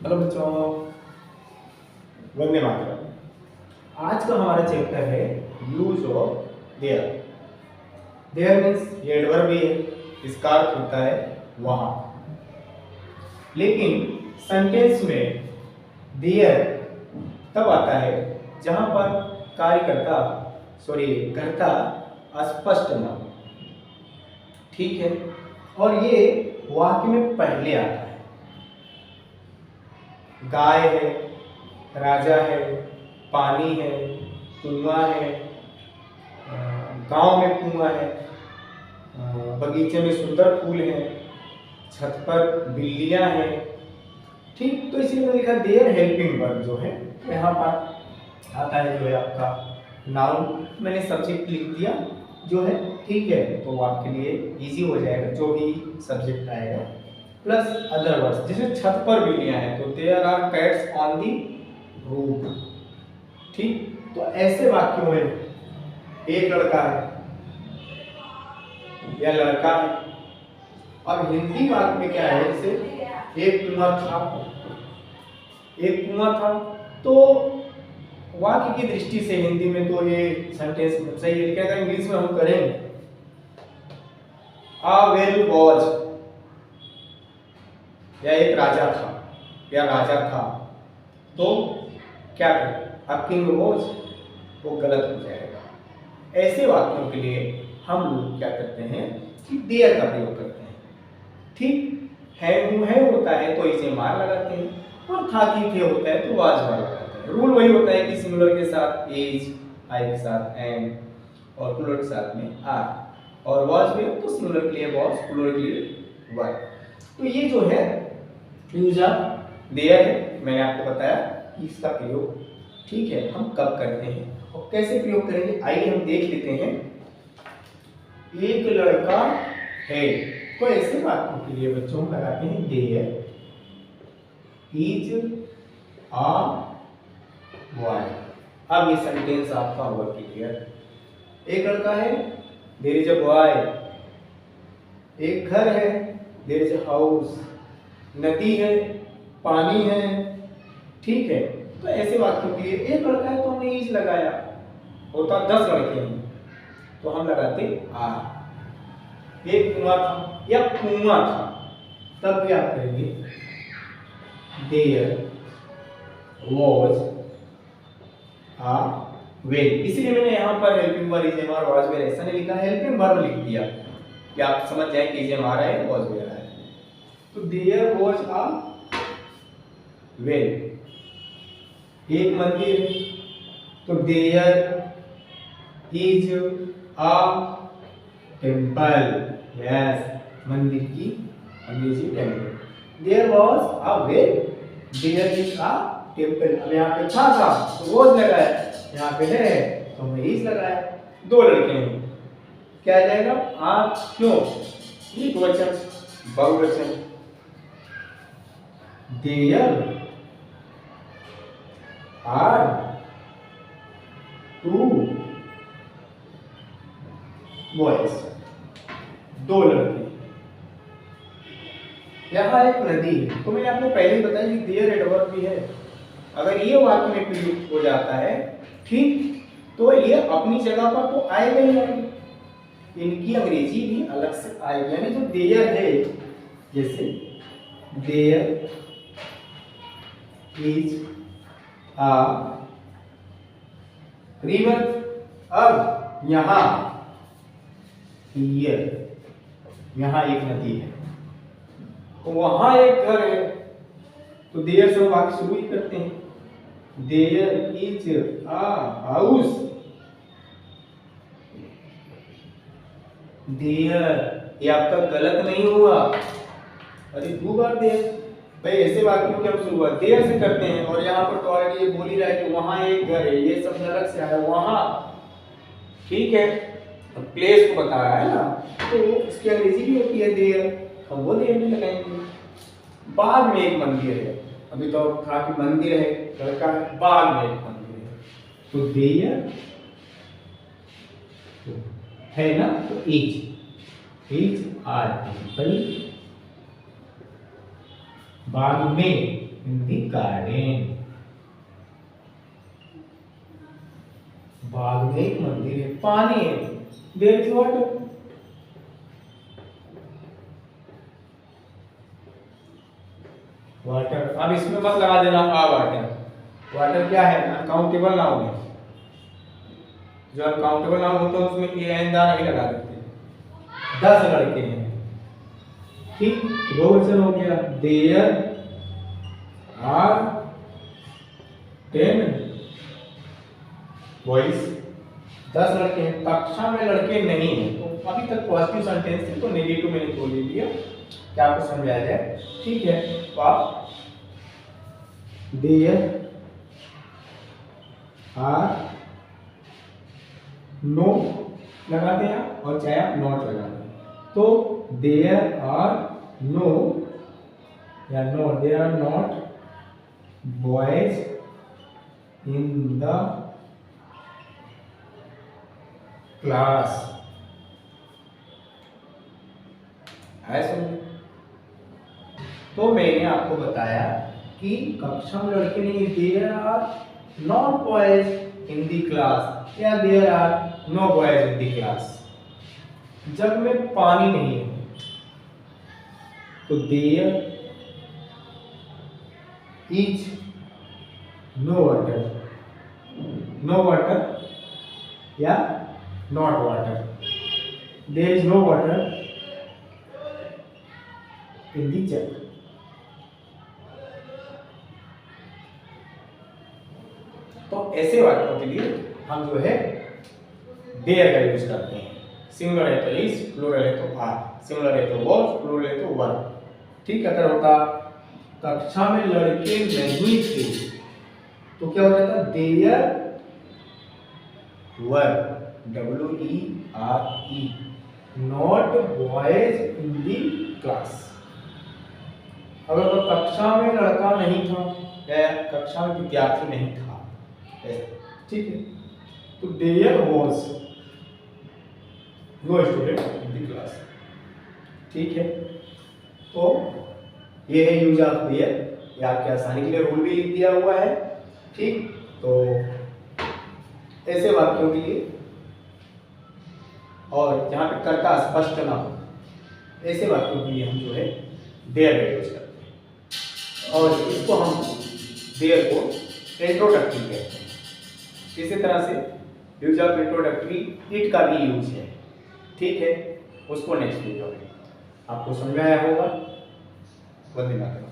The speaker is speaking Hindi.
हेलो बच्चों, वंदे मातरम। आज का हमारा चैप्टर है use of there. There means ये एडवर्ब भी है, इसका अर्थ होता है वहां। लेकिन सेंटेंस में देयर तब आता है जहां पर कार्यकर्ता कर्ता अस्पष्ट न हो। ठीक है, और ये वाक्य में पहले आता है। गाय है, राजा है, पानी है, कुआं है, गांव में कुआं है, बगीचे में सुंदर फूल हैं, छत पर बिल्लियां हैं। ठीक, तो इसलिए मैंने लिखा देयर हेल्पिंग वर्ब जो है यहाँ पर आता है, जो है आपका नाउन। मैंने सब्जेक्ट लिख दिया जो है, ठीक है, तो आपके लिए इजी हो जाएगा जो भी सब्जेक्ट आएगा प्लस अदर वर्ड्स। जैसे छत पर बिल्लियां हैं तो there are cats on the roof. ठीक, तो ऐसे वाक्यों में एक लड़का है या लड़का है। अब हिंदी वाक्य में क्या है, जैसे एक कुआं था, तो वाक्य की दृष्टि से हिंदी में तो ये सेंटेंस सही है, लेकिन अगर इंग्लिश में हम करें आ वेल वॉज, या एक राजा था या राजा था, तो क्या करें, अ किंग वॉज, वो गलत हो जाएगा। ऐसे वाक्यों के लिए हम लोग क्या करते हैं कि देयर का प्रयोग करते हैं। ठीक है, हूं है होता है तो इसे मार लगाते हैं, और था थी थे होता है तो वाज वार लगाते हैं। रूल वही होता है कि सिंगुलर के साथ एज, आई के साथ एंड, और प्लूरल के साथ में आर, और वाज में तो सिंगुलर के लिए वाज, प्लूरल के लिए वर। तो ये जो है यूज ऑफ देयर है, मैंने आपको बताया कि इसका प्रयोग, ठीक है, हम कब करते हैं और कैसे प्रयोग करेंगे, आइए हम देख लेते हैं। एक लड़का है, तो ऐसे वाक्यों के लिए बच्चों हम लगाते हैं देयर इज अ बॉय। अब ये सेंटेंस आपका होगा क्लियर। एक लड़का है, देयर इज अ बॉय। एक घर है, देयर इज अ हाउस। नदी है, पानी है। ठीक है, तो ऐसे वाक्यों के लिए एक लड़का है तो हमने इज लगाया, होता 10 लड़के हैं तो हम लगाते आर। एक कुआं था या कुआं था, तब भी आप करेंगे देयर वॉज अ वेल। इसलिए मैंने यहाँ पर helping verb is am are was were ऐसा नहीं लिखा, हेल्पिंग वर्ब लिख दिया कि आप समझ जाए कि इज एम आ रहा है, वॉज वेल आ रहा है। तो देयर वॉज अ वेल। एक मंदिर है तो there is a temple. Yes, मंदिर की अंग्रेजी temple. There was a well, there is a temple. अब यहाँ पे था तो वॉज लगाया, यहाँ पे है तो हमने इज लगाया। दो लड़के हैं, क्या आ जाएगा आ, क्यों, एक वचन बहुवचन। देयर आर टू बॉयज, दो लड़के। यहाँ एक नदी है, तो मैंने आपको पहले ही बताया कि देयर एडवर्ब भी है। अगर ये वाक्य में प्रयुक्त हो जाता है, ठीक, तो ये अपनी जगह पर तो आएगा ही आएगा, इनकी अंग्रेजी भी अलग से आएगी। यानी जो देयर है, जैसे देयर इज अ रिवर। अब यहाँ हियर, यहाँ एक नदी है, तो वहां एक घर है, तो देयर से हम वाक्य शुरू ही करते हैं। There is a house. There, ये आपका गलत नहीं हुआ, अरे 2 बार देयर। भाई ऐसे वाक्यों की हम शुरुआत देयर से करते हैं, और यहाँ पर तो ऑलरेडी ये बोल ही रहा है कि वहां एक घर है, ये सब अलग से आया वहां। ठीक है, तो प्लेस को बता रहा है ना, तो इसकी अंग्रेजी भी होती है देयर, हम वो देयर में लगाएंगे। बाग में एक मंदिर है, अभी तो था कि मंदिर है, लड़का है, बाग में एक मंदिर है, तो देयर है ना, तो इज आर टेम्पल। बाग में इन दी गार्डन। बाग में एक मंदिर है, पानी है, देयर इज वाटर। वाटर, अब इसमें मत लगा देना आ वाटर। वाटर क्या है? अनकाउंटेबल नाउन है। जो अनकाउंटेबल नाउन होता है उसमें ए एन दा नहीं लगा देते। 10 लड़के हैं, ठीक, बहुवचन हो गया। देयर आर 10 बॉयज, 10 लड़के हैं। कक्षा में लड़के नहीं हैं, तो अभी तक पॉजिटिव सेंटेंस है, तो नेगेटिव मैंने खोल लिया, क्या आपको समझ आ जाए, ठीक है। तो आप देयर आर नो लगाते हैं और चाहे आप नॉट लगाते हैं, तो देयर आर नो या no, there are not boys in the class, ऐसा। तो मैंने आपको बताया कि कक्षा में लड़के नहीं, there are not boys in the class या there are no boys in the class. जब में पानी नहीं है तो there is no water, no water या not water, there is no water in the jug. तो ऐसे वाक्यों के लिए हम जो है देयर का यूज करते हैं। सिंगुलर है तो इज, प्लूरल है तो आर, सिंगुलर है तो वाज, प्लूरल है तो वर, ठीक। अगर होता कक्षा में लड़के नहीं थे तो क्या हो जाता? There were, WERE, not boys in the class. अगर तो कक्षा में लड़का नहीं था या कक्षा में विद्यार्थी नहीं था, ठीक है, तो there was no student in the class, ठीक है। तो ये है यूज ऑफ देयर, ये आपके आसानी के लिए रूल भी लिख दिया हुआ है, ठीक। तो ऐसे वाक्यों के लिए और जहां पे कर्ता स्पष्ट ना हो, ऐसे वाक्यों के लिए हम जो है देयर का यूज करते हैं, और इसको हम देयर को इंट्रोडक्टरी कहते हैं। इसी तरह से यूज ऑफ इंट्रोडक्टरी इट का भी यूज है, ठीक है। उसको नेक्स्ट वीडियो में आपको समझ में आया होगा। वंदे मातरम।